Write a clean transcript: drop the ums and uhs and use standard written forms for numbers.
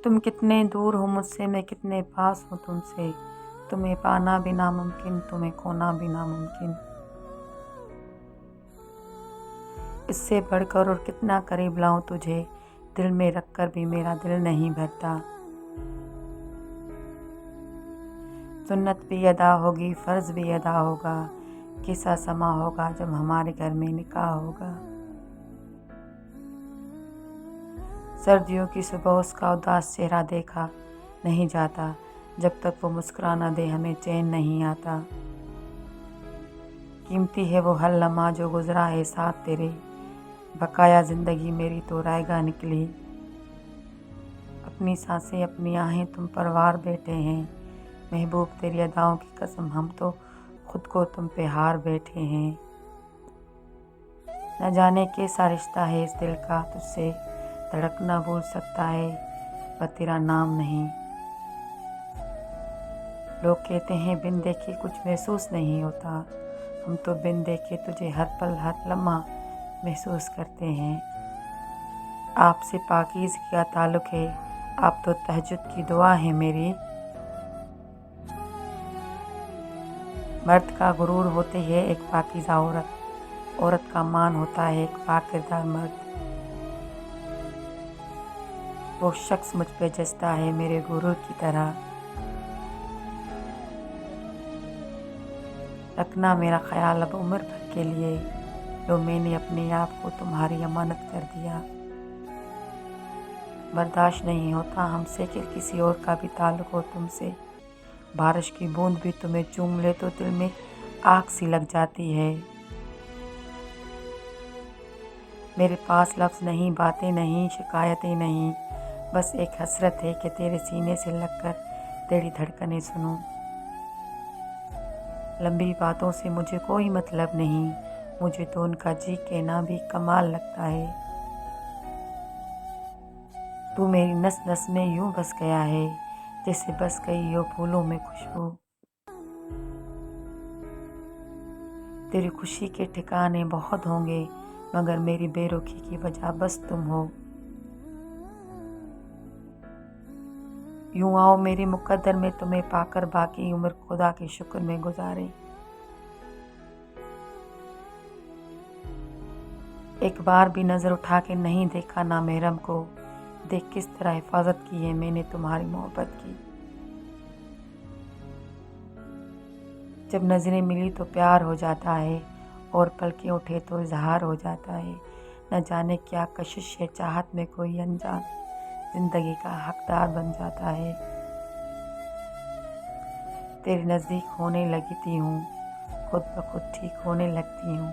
तुम कितने दूर हो मुझसे, मैं कितने पास हूँ तुमसे। तुम्हें पाना भी नामुमकिन, तुम्हें खोना भी नामुमकिन। इससे बढ़कर और कितना करीब लाऊं तुझे, दिल में रखकर भी मेरा दिल नहीं भरता। सुन्नत भी अदा होगी, फ़र्ज़ भी अदा होगा, कैसा समा होगा जब हमारे घर में निकाह होगा। सर्दियों की सुबह उसका उदास चेहरा देखा नहीं जाता, जब तक वो मुस्कुरा न दे हमें चैन नहीं आता। कीमती है वो हर लम्हा जो गुज़रा है साथ तेरे, बकाया ज़िंदगी मेरी तो रायगा निकली। अपनी सांसें अपनी आहें तुम पर वार बैठे हैं, महबूब तेरी अदाओं की कसम हम तो खुद को तुम पे हार बैठे हैं। न जाने कैसा रिश्ता है इस दिल का तुझसे, धड़कना भूल सकता है पर तेरा नाम नहीं। लोग कहते हैं बिन देखे कुछ महसूस नहीं होता, हम तो बिन देखे तुझे हर पल हर लम्हा महसूस करते हैं। आपसे पाकीज़गी का ताल्लुक़ है, आप तो तहज्जुद की दुआ है मेरी। मर्द का गुरूर होती है एक पाकीज़ा औरत, औरत का मान होता है एक पाकिरदार मर्द। वो शख्स मुझ पे जचता है मेरे गुरूर की तरह। रखना मेरा ख्याल अब उम्र भर के लिए, लो मैंने अपने आप को तुम्हारी अमानत कर दिया। बर्दाश्त नहीं होता हमसे कि किसी और का भी ताल्लुक़ हो तुमसे। बारिश की बूंद भी तुम्हें चूम ले तो दिल में आग सी लग जाती है। मेरे पास लफ्ज़ नहीं, बातें नहीं, शिकायतें नहीं, बस एक हसरत है कि तेरे सीने से लगकर तेरी धड़कनें सुनूं। लंबी बातों से मुझे कोई मतलब नहीं, मुझे तो उनका जी कहना भी कमाल लगता है। तू मेरी नस नस में यूं बस गया है, जैसे बस गई हो फूलों में खुशबू। तेरी खुशी के ठिकाने बहुत होंगे, मगर मेरी बेरुखी की वजह बस तुम हो। यूं आओ मेरे मुकद्दर में तुम्हें पाकर बाकी उम्र खुदा के शुक्र में गुजारे। एक बार भी नज़र उठा के नहीं देखा ना महरम को, देख किस तरह हिफाजत की है मैंने तुम्हारी मोहब्बत की। जब नज़रें मिली तो प्यार हो जाता है, और पलकें उठे तो इजहार हो जाता है। न जाने क्या कशिश है चाहत में कोई अनजान ज़िंदगी का हकदार बन जाता है। तेरे नज़दीक होने लगी थी हूँ, खुद ब खुद ठीक होने लगती हूँ।